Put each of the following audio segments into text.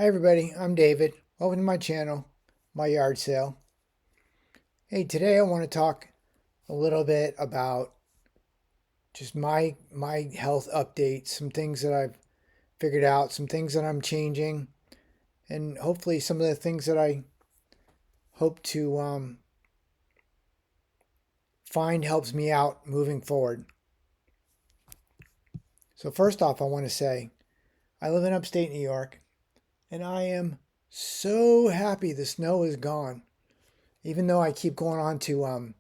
Hi everybody, I'm David. Welcome to my channel, My Yard Sale. Hey, today I want to talk a little bit about just my health updates, some things that I've figured out, some things that I'm changing, and hopefully some of the things that I hope to find helps me out moving forward. So first off, I want to say I live in upstate New York, and I am so happy the snow is gone. Even though I keep going on to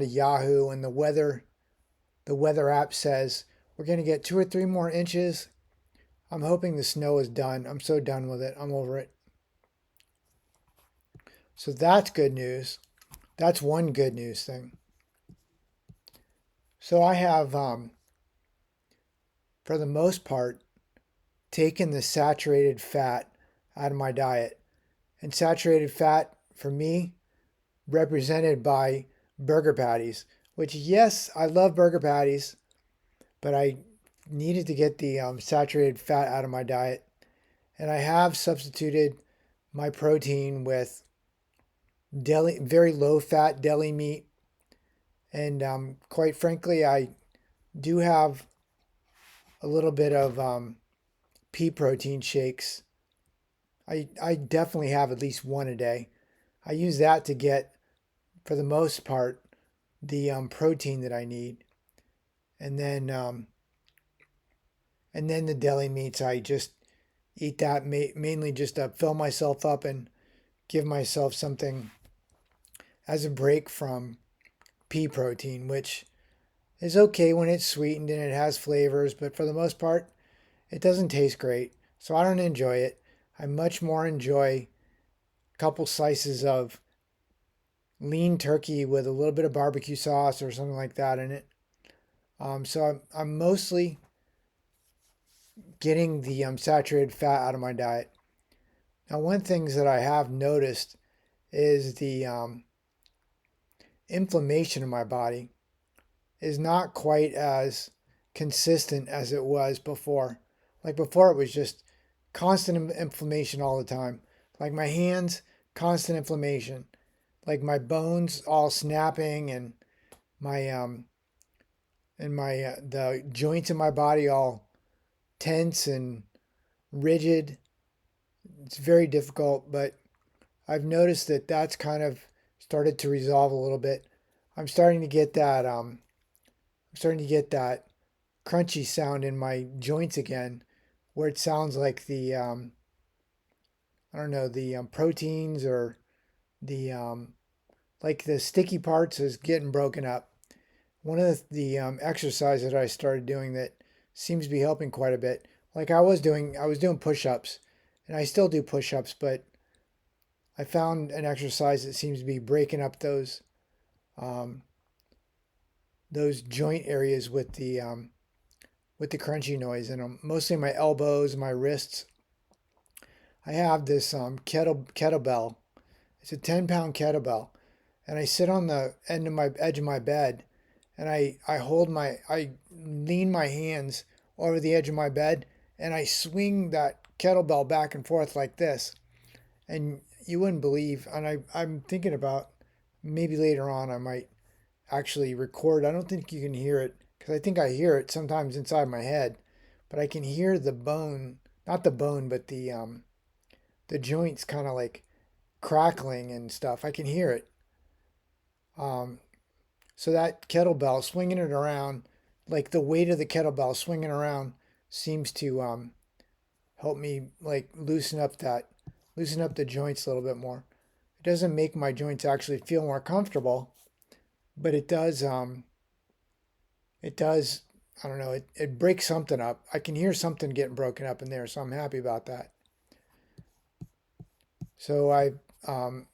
Yahoo, and the weather app says we're going to get 2 or 3 more inches. I'm hoping the snow is done. I'm so done with it. I'm over it. So that's good news. That's one good news thing. So I have, for the most part, taken the saturated fat out of my diet. And saturated fat, for me, represented by burger patties, which, yes, I love burger patties, but I needed to get the saturated fat out of my diet. And I have substituted my protein with very low fat deli meat. And quite frankly, I do have a little bit of pea protein shakes. I definitely have at least one a day. I use that to get, for the most part, the protein that I need. And then the deli meats, I just eat that mainly just to fill myself up and give myself something as a break from pea protein, which is okay when it's sweetened and it has flavors, but for the most part, it doesn't taste great. So I don't enjoy it. I much more enjoy a couple slices of lean turkey with a little bit of barbecue sauce or something like that in it. So I'm mostly getting the saturated fat out of my diet. Now, one thing that I have noticed is the inflammation in my body is not quite as consistent as it was before. Like before, it was just constant inflammation all the time. Like my hands, constant inflammation. Like my bones all snapping, and my the joints in my body all tense and rigid. It's very difficult, but I've noticed that that's kind of started to resolve a little bit. I'm starting to get that I'm starting to get that crunchy sound in my joints again, where it sounds like the I don't know, the proteins or the like the sticky parts is getting broken up. One of the exercises that I started doing that seems to be helping quite a bit. Like I was doing push-ups, and I still do push-ups, but I found an exercise that seems to be breaking up um, those joint areas with the crunchy noise, and mostly my elbows, my wrists. I have this kettlebell. It's a 10-pound kettlebell, and I sit on the edge of my bed, and I lean my hands over the edge of my bed, and I swing that kettlebell back and forth like this. And you wouldn't believe, and I'm thinking about maybe later on I might actually record. I don't think you can hear it because I think I hear it sometimes inside my head, but I can hear the bone, not the bone, but the joints kind of like crackling and stuff. I can hear it. Um, so that kettlebell swinging it around, like the weight of the kettlebell swinging around, seems to help me like loosen up the joints a little bit more. It doesn't make my joints actually feel more comfortable, but it does, I don't know, it breaks something up. I can hear something getting broken up in there, so I'm happy about that. So um,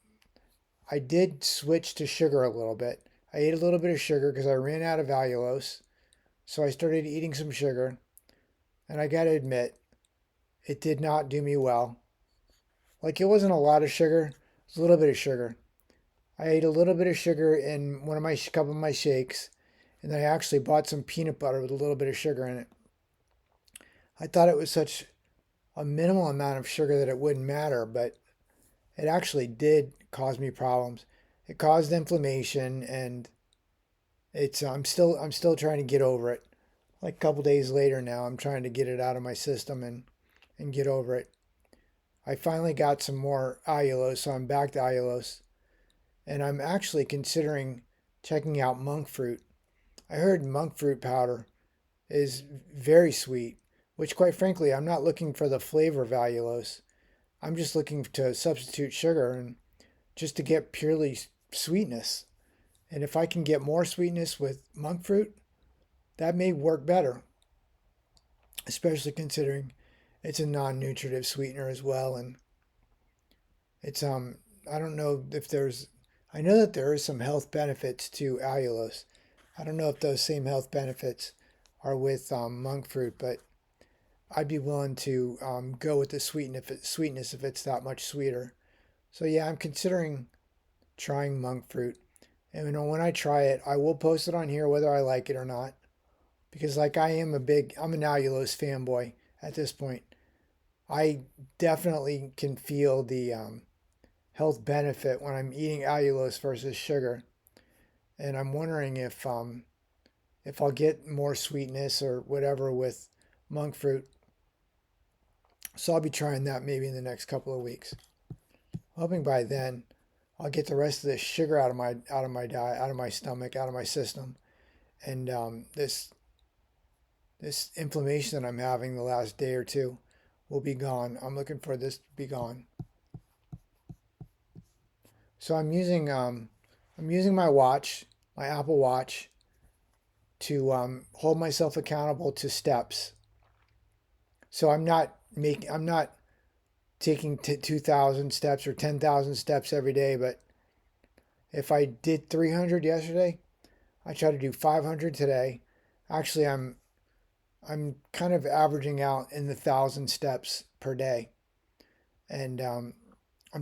I did switch to sugar a little bit. I ate a little bit of sugar because I ran out of allulose. So I started eating some sugar, and I got to admit, it did not do me well. Like it wasn't a lot of sugar, it was a little bit of sugar. I ate a little bit of sugar in one of my couple of my shakes, and then I actually bought some peanut butter with a little bit of sugar in it. I thought it was such a minimal amount of sugar that it wouldn't matter, but it actually did cause me problems. It caused inflammation, and I'm still trying to get over it. Like a couple days later now, I'm trying to get it out of my system and get over it. I finally got some more allulose, so I'm back to allulose, and I'm actually considering checking out monk fruit. I heard monk fruit powder is very sweet, which quite frankly, I'm not looking for the flavor of allulose. I'm just looking to substitute sugar and just to get purely sweetness. And if I can get more sweetness with monk fruit, that may work better, especially considering it's a non-nutritive sweetener as well. And it's I don't know if there's I know that there is some health benefits to allulose. I don't know if those same health benefits are with monk fruit, but I'd be willing to go with the sweetness if it's that much sweeter. So yeah, I'm considering trying monk fruit. And when I try it, I will post it on here whether I like it or not. Because like I'm an allulose fanboy at this point. I definitely can feel the health benefit when I'm eating allulose versus sugar. And I'm wondering if I'll get more sweetness or whatever with monk fruit. So I'll be trying that maybe in the next couple of weeks. Hoping by then I'll get the rest of this sugar out of my diet, out of my stomach, out of my system, and this inflammation that I'm having the last day or two will be gone. I'm looking for this to be gone. So I'm using my watch, my Apple Watch, to hold myself accountable to steps. So I'm not taking 2,000 steps or 10,000 steps every day, but if I did 300 yesterday, I try to do 500 today. Actually, I'm kind of averaging out in the 1,000 steps per day, and I'm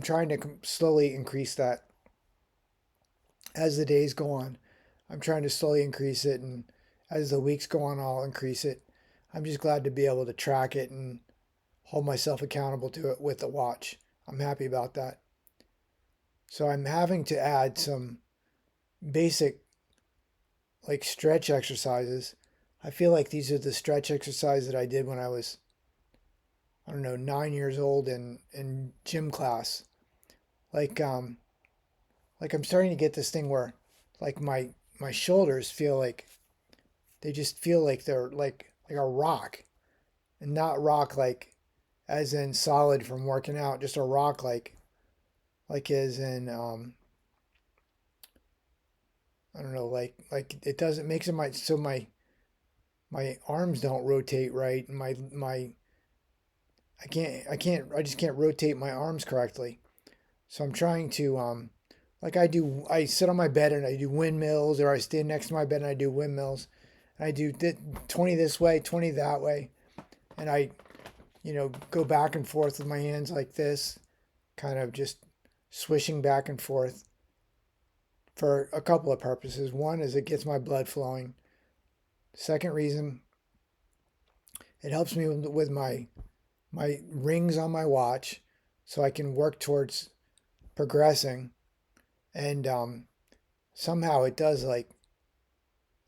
trying to slowly increase that as the days go on. I'm trying to slowly increase it, and as the weeks go on, I'll increase it. I'm just glad to be able to track it and hold myself accountable to it with the watch. I'm happy about that. So I'm having to add some basic like stretch exercises. I feel like these are the stretch exercises that I did when I was, I don't know, 9 years old in gym class. Like like I'm starting to get this thing where like my shoulders feel like they just feel like they're like a rock, and not rock like as in solid from working out, just a rock like as in I don't know, like it doesn't makes it my so my arms don't rotate right, and my I just can't rotate my arms correctly. So I'm trying to like I sit on my bed and I do windmills, or I stand next to my bed and I do windmills, and I do 20 this way, 20 that way, and I go back and forth with my hands like this, kind of just swishing back and forth for a couple of purposes. One is it gets my blood flowing. Second reason, it helps me with my rings on my watch, so I can work towards progressing. And somehow it does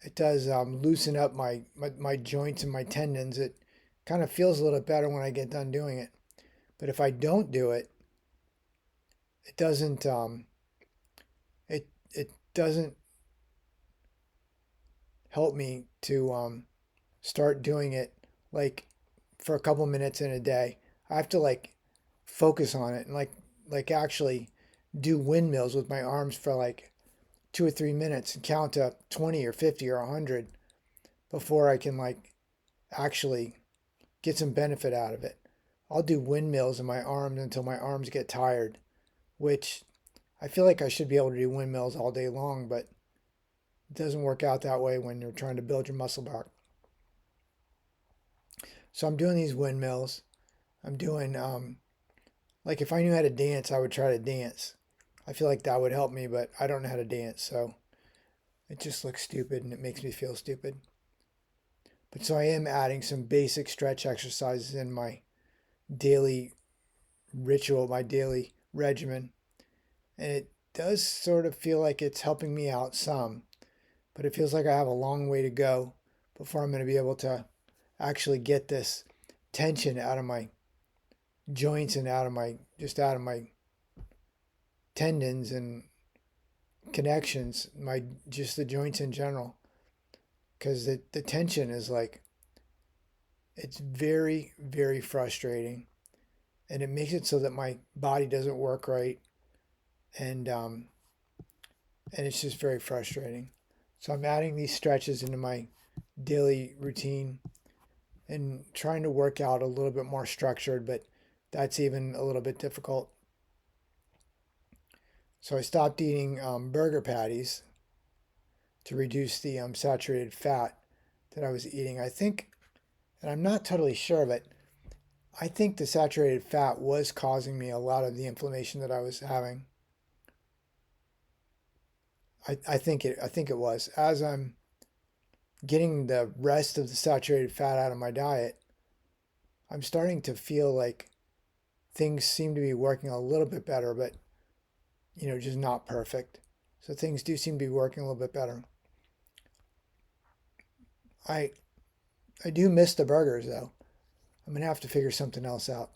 loosen up my joints and my tendons. It kind of feels a little better when I get done doing it. But if I don't do it, it doesn't it doesn't help me to start doing it like for a couple minutes in a day. I have to like focus on it and like actually do windmills with my arms for like 2 or 3 minutes and count to 20 or 50 or 100 before I can like actually get some benefit out of it. I'll do windmills in my arms until my arms get tired, which I feel like I should be able to do windmills all day long, but it doesn't work out that way when you're trying to build your muscle back. So I'm doing these windmills. I'm doing like if I knew how to dance, I would try to dance. I feel like that would help me, but I don't know how to dance, so it just looks stupid and it makes me feel stupid. But so I am adding some basic stretch exercises in my daily ritual, my daily regimen. And it does sort of feel like it's helping me out some, but it feels like I have a long way to go before I'm going to be able to actually get this tension out of my joints and out of my tendons and connections, my just the joints in general. Because the tension is like, it's very, very frustrating. And it makes it so that my body doesn't work right. And, um, and it's just very frustrating. So I'm adding these stretches into my daily routine and trying to work out a little bit more structured, but that's even a little bit difficult. So I stopped eating burger patties to reduce the saturated fat that I was eating. I think, and I'm not totally sure, but I think the saturated fat was causing me a lot of the inflammation that I was having. I think it was. As I'm getting the rest of the saturated fat out of my diet, I'm starting to feel like things seem to be working a little bit better, but just not perfect. So things do seem to be working a little bit better. I I do miss the burgers though. I'm gonna have to figure something else out.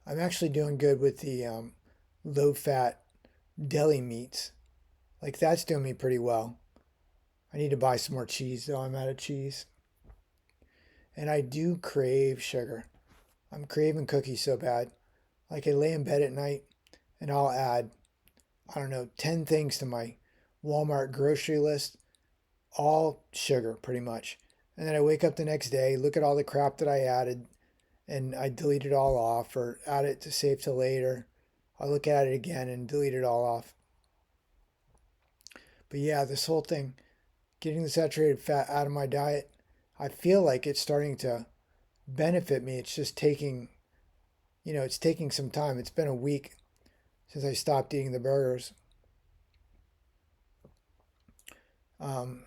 I'm actually doing good with the low fat deli meats. Like that's doing me pretty well. I need to buy some more cheese though. I'm out of cheese. And I do crave sugar. I'm craving cookies so bad. Like I lay in bed at night and I'll add, I don't know, 10 things to my Walmart grocery list, all sugar pretty much. And then I wake up the next day, look at all the crap that I added, and I delete it all off or add it to save till later. I'll look at it again and delete it all off. But yeah, this whole thing, getting the saturated fat out of my diet, I feel like it's starting to benefit me. It's just taking, it's taking some time. It's been a week since I stopped eating the burgers. Um,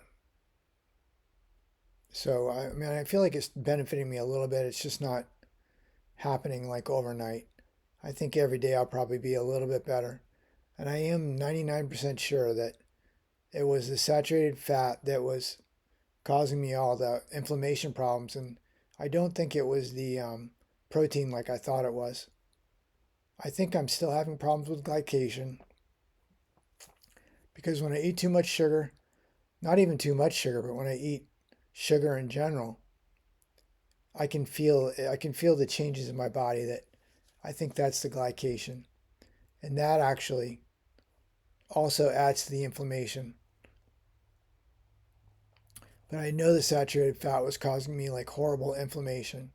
so I mean, I feel like it's benefiting me a little bit. It's just not happening like overnight. I think every day I'll probably be a little bit better. And I am 99% sure that it was the saturated fat that was causing me all the inflammation problems. And I don't think it was the protein like I thought it was. I think I'm still having problems with glycation because when I eat too much sugar, not even too much sugar, but when I eat sugar in general, I can feel the changes in my body that I think that's the glycation. And that actually also adds to the inflammation. But I know the saturated fat was causing me like horrible inflammation.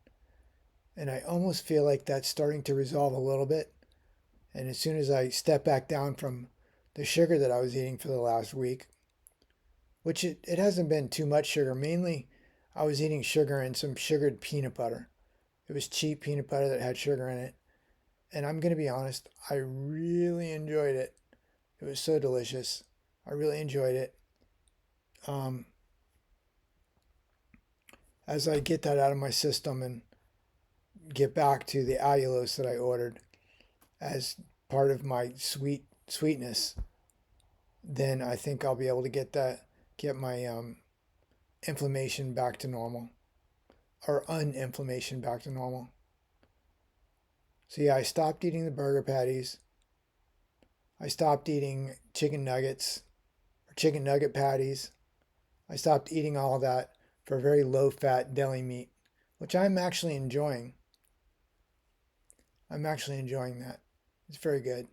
And I almost feel like that's starting to resolve a little bit. And as soon as I step back down from the sugar that I was eating for the last week, which it hasn't been too much sugar, mainly I was eating sugar and some sugared peanut butter. It was cheap peanut butter that had sugar in it. And I'm going to be honest, I really enjoyed it. It was so delicious. I really enjoyed it. Um, as I get that out of my system and get back to the allulose that I ordered as part of my sweetness, then I think I'll be able to get my inflammation back to normal or uninflammation back to normal. So yeah, I stopped eating the burger patties. I stopped eating chicken nuggets or chicken nugget patties. I stopped eating all that for very low fat deli meat, which I'm actually enjoying. I'm actually enjoying that. It's very good.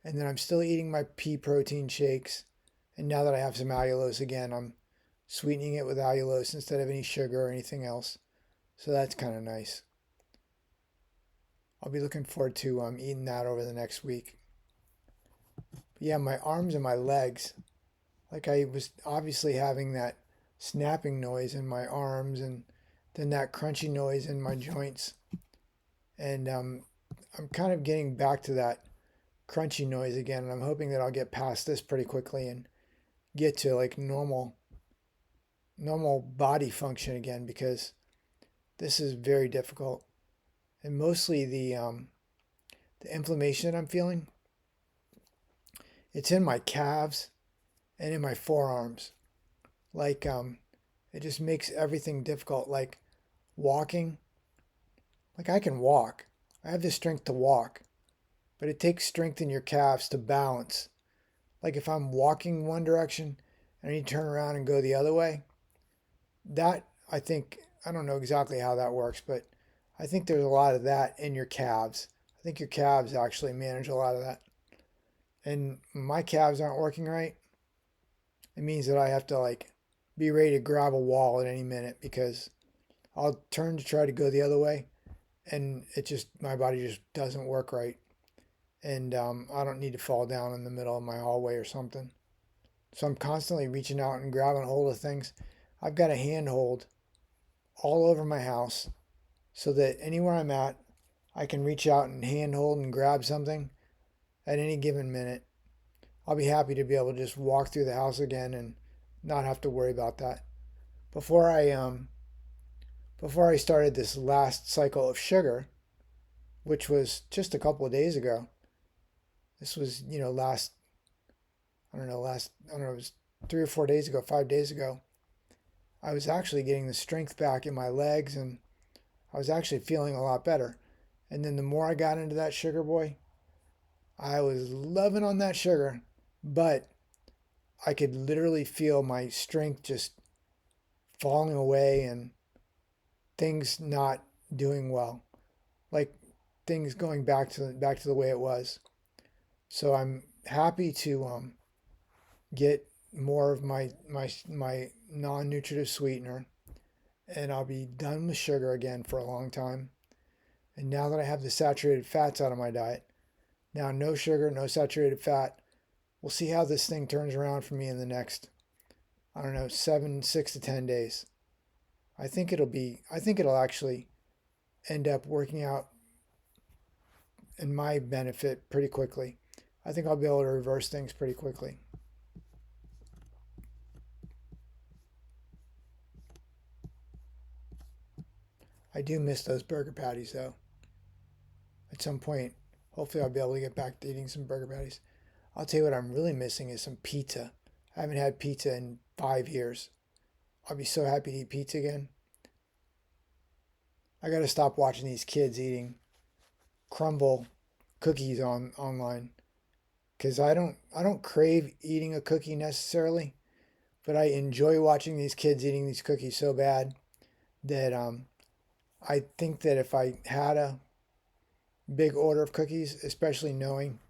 And then I'm still eating my pea protein shakes. And now that I have some allulose again, I'm sweetening it with allulose instead of any sugar or anything else. So that's kind of nice. I'll be looking forward to eating that over the next week. But yeah, my arms and my legs, like I was obviously having that snapping noise in my arms and then that crunchy noise in my joints. And I'm kind of getting back to that crunchy noise again. And I'm hoping that I'll get past this pretty quickly and get to like normal body function again because this is very difficult. and mostly the inflammation that I'm feeling, it's in my calves and in my forearms. Like it just makes everything difficult. Like walking, like I can walk. I have the strength to walk, but it takes strength in your calves to balance. Like if I'm walking one direction and I need to turn around and go the other way, that I think, I don't know exactly how that works, but I think there's a lot of that in your calves. I think your calves actually manage a lot of that. And my calves aren't working right. It means that I have to like be ready to grab a wall at any minute because I'll turn to try to go the other way and it just, my body just doesn't work right. And I don't need to fall down in the middle of my hallway or something. So I'm constantly reaching out and grabbing hold of things. I've got a handhold all over my house so that anywhere I'm at, I can reach out and handhold and grab something at any given minute. I'll be happy to be able to just walk through the house again and not have to worry about that. Before I before I started this last cycle of sugar, which was just a couple of days ago. This was, last I don't know, it was 3 or 4 days ago, 5 days ago. I was actually getting the strength back in my legs and I was actually feeling a lot better. And then the more I got into that sugar boy, I was loving on that sugar, but I could literally feel my strength just falling away and things not doing well. Like things going back to the way it was. So I'm happy to get more of my non-nutritive sweetener, and I'll be done with sugar again for a long time. And now that I have the saturated fats out of my diet, now no sugar, no saturated fat. We'll see how this thing turns around for me in the next, I don't know, 6 to 10 days. I think it'll actually end up working out in my benefit pretty quickly. I think I'll be able to reverse things pretty quickly. I do miss those burger patties though. At some point, hopefully I'll be able to get back to eating some burger patties. I'll tell you what I'm really missing is some pizza. I haven't had pizza in 5 years. I'll be so happy to eat pizza again. I gotta stop watching these kids eating crumble cookies online because I don't crave eating a cookie necessarily, but I enjoy watching these kids eating these cookies so bad that I think that if I had a big order of cookies, especially knowing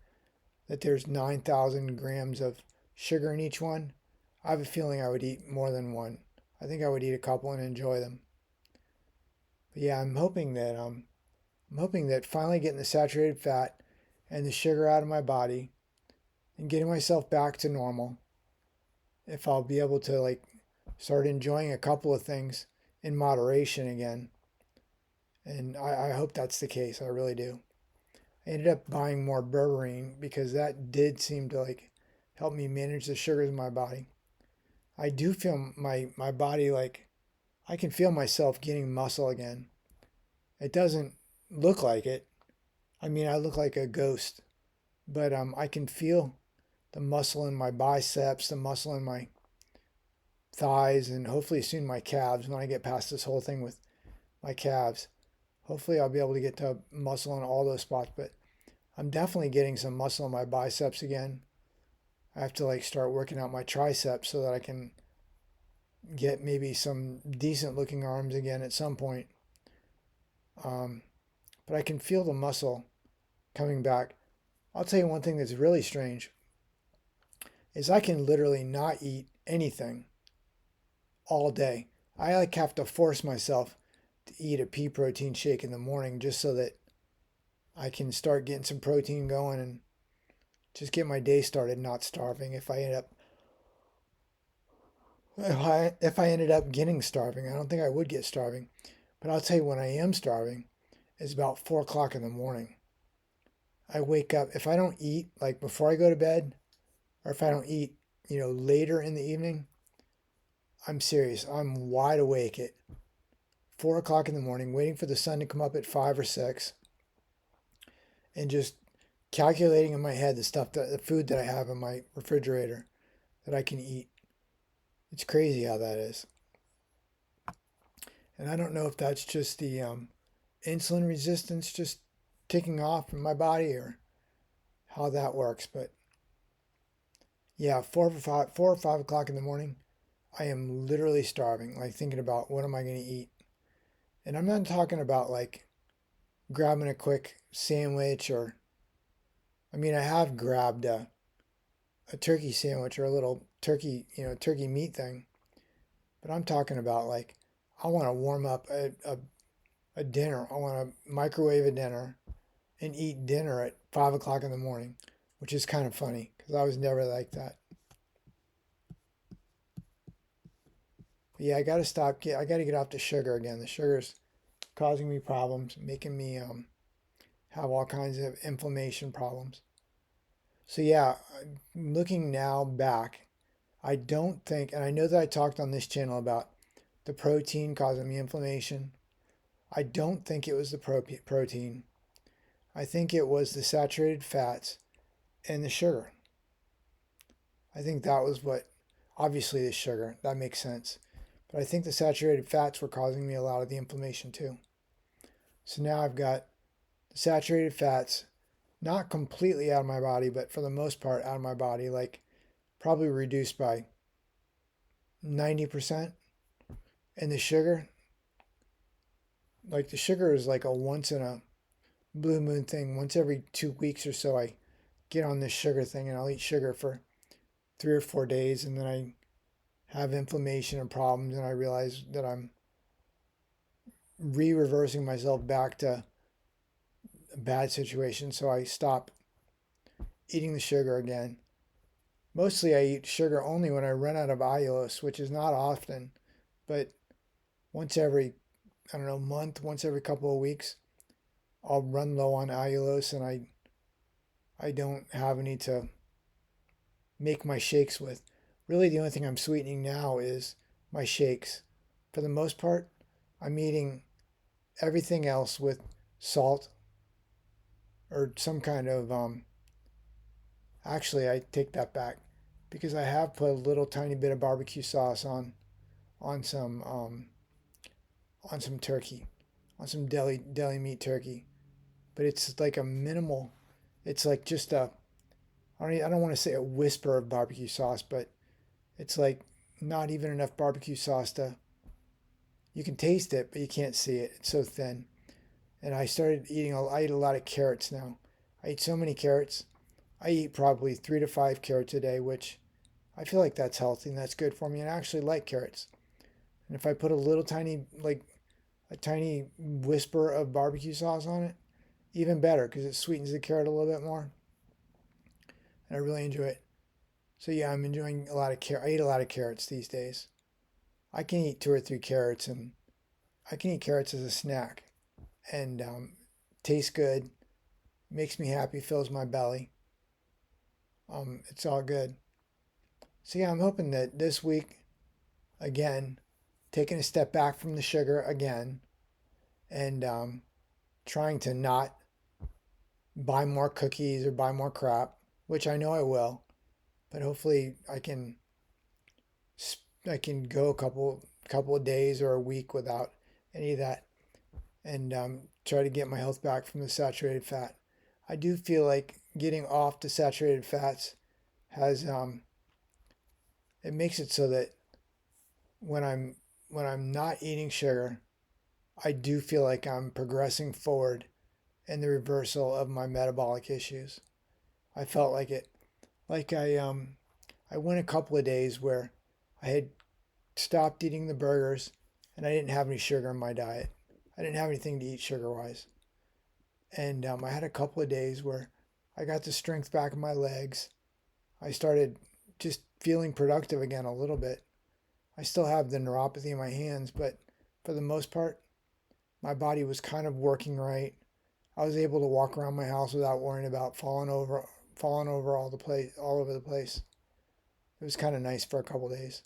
that there's 9,000 grams of sugar in each one, I have a feeling I would eat more than one. I think I would eat a couple and enjoy them. But yeah, I'm hoping that finally getting the saturated fat and the sugar out of my body and getting myself back to normal, if I'll be able to like start enjoying a couple of things in moderation again. And I hope that's the case. I really do. I ended up buying more berberine because that did seem to like help me manage the sugars in my body. I do feel my body like I can feel myself getting muscle again. It doesn't look like it. I mean, I look like a ghost, but I can feel the muscle in my biceps, the muscle in my thighs, and hopefully soon my calves when I get past this whole thing with my calves. Hopefully I'll be able to get to muscle in all those spots, but I'm definitely getting some muscle in my biceps again. I have to like start working out my triceps so that I can get maybe some decent looking arms again at some point. Um, but I can feel the muscle coming back. I'll tell you one thing that's really strange is I can literally not eat anything all day. I like have to force myself to eat a pea protein shake in the morning just so that I can start getting some protein going and just get my day started not starving if I ended up getting starving. I don't think I would get starving. But I'll tell you when I am starving, it's about 4 o'clock in the morning. I wake up if I don't eat like before I go to bed, or if I don't eat, later in the evening, I'm serious. I'm wide awake at 4 o'clock in the morning, waiting for the sun to come up at 5 or 6, and just calculating in my head the food that I have in my refrigerator that I can eat. It's crazy how that is. And I don't know if that's just the insulin resistance just ticking off in my body or how that works. But yeah, 4 or 5 o'clock in the morning, I am literally starving, like thinking about what am I going to eat. And I'm not talking about like grabbing a quick sandwich or, I mean, I have grabbed a turkey sandwich or a little turkey, turkey meat thing. But I'm talking about like, I want to warm up a dinner. I want to microwave a dinner and eat dinner at 5 o'clock in the morning, which is kind of funny because I was never like that. But yeah, I got to stop. I got to get off the sugar again. The sugar's causing me problems, making me have all kinds of inflammation problems. So yeah, looking now back, I don't think, and I know that I talked on this channel about the protein causing me inflammation. I don't think it was the protein. I think it was the saturated fats and the sugar. I think that was what, obviously the sugar, that makes sense. But I think the saturated fats were causing me a lot of the inflammation too. So now I've got the saturated fats not completely out of my body, but for the most part out of my body, like probably reduced by 90%. And the sugar, like the sugar is like a once in a blue moon thing. Once every 2 weeks or so, I get on this sugar thing and I'll eat sugar for 3 or 4 days, and then I have inflammation and problems, and I realize that I'm reversing myself back to a bad situation. So I stop eating the sugar again. Mostly I eat sugar only when I run out of allulose, which is not often, but once every, I don't know, month, once every couple of weeks, I'll run low on allulose, and I don't have any to make my shakes with. Really, the only thing I'm sweetening now is my shakes. For the most part, I'm eating everything else with salt or some kind of actually I take that back because I have put a little tiny bit of barbecue sauce on some on some turkey, on some deli meat turkey, but it's like a minimal. It's like just a I don't want to say a whisper of barbecue sauce, but it's like not even enough barbecue sauce to, you can taste it, but you can't see it. It's so thin. And I eat a lot of carrots now. I eat so many carrots. I eat probably 3 to 5 carrots a day, which I feel like that's healthy and that's good for me. And I actually like carrots. And if I put a little tiny, like a tiny whisper of barbecue sauce on it, even better because it sweetens the carrot a little bit more. And I really enjoy it. So yeah, I'm enjoying a lot of carrot. I eat a lot of carrots these days. I can eat 2 or 3 carrots, and I can eat carrots as a snack, and tastes good, makes me happy, fills my belly. It's all good. So yeah, I'm hoping that this week, again, taking a step back from the sugar again, and trying to not buy more cookies or buy more crap, which I know I will, but hopefully I can go a couple of days or a week without any of that, and try to get my health back from the saturated fat. I do feel like getting off the saturated fats has it makes it so that when I'm not eating sugar, I do feel like I'm progressing forward in the reversal of my metabolic issues. I felt like it. Like I went a couple of days where I had stopped eating the burgers and I didn't have any sugar in my diet. I didn't have anything to eat sugar wise. And I had a couple of days where I got the strength back in my legs. I started just feeling productive again a little bit. I still have the neuropathy in my hands, but for the most part, my body was kind of working right. I was able to walk around my house without worrying about falling over all over the place. It was kind of nice for a couple of days,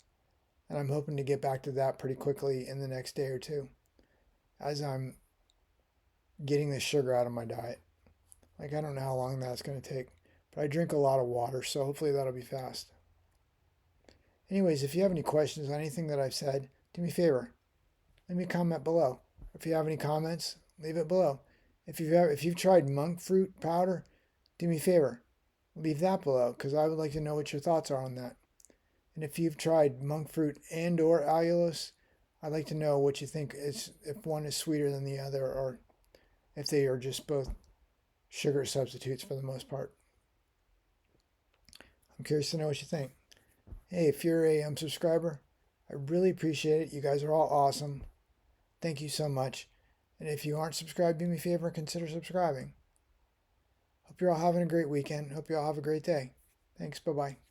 and I'm hoping to get back to that pretty quickly in the next day or two. as I'm getting the sugar out of my diet. Like, I don't know how long that's going to take, but I drink a lot of water, so hopefully that'll be fast. Anyways, if you have any questions on anything that I've said, do me a favor, leave me a comment below. If you have any comments, leave it below. If you've tried monk fruit powder, do me a favor, leave that below, because I would like to know what your thoughts are on that. And if you've tried monk fruit and or allulose, I'd like to know what you think is, if one is sweeter than the other, or if they are just both sugar substitutes for the most part. I'm curious to know what you think. Hey, if you're a subscriber, I really appreciate it. You guys are all awesome. Thank you so much. And if you aren't subscribed, do me a favor and consider subscribing. Hope you're all having a great weekend. Hope you all have a great day. Thanks. Bye-bye.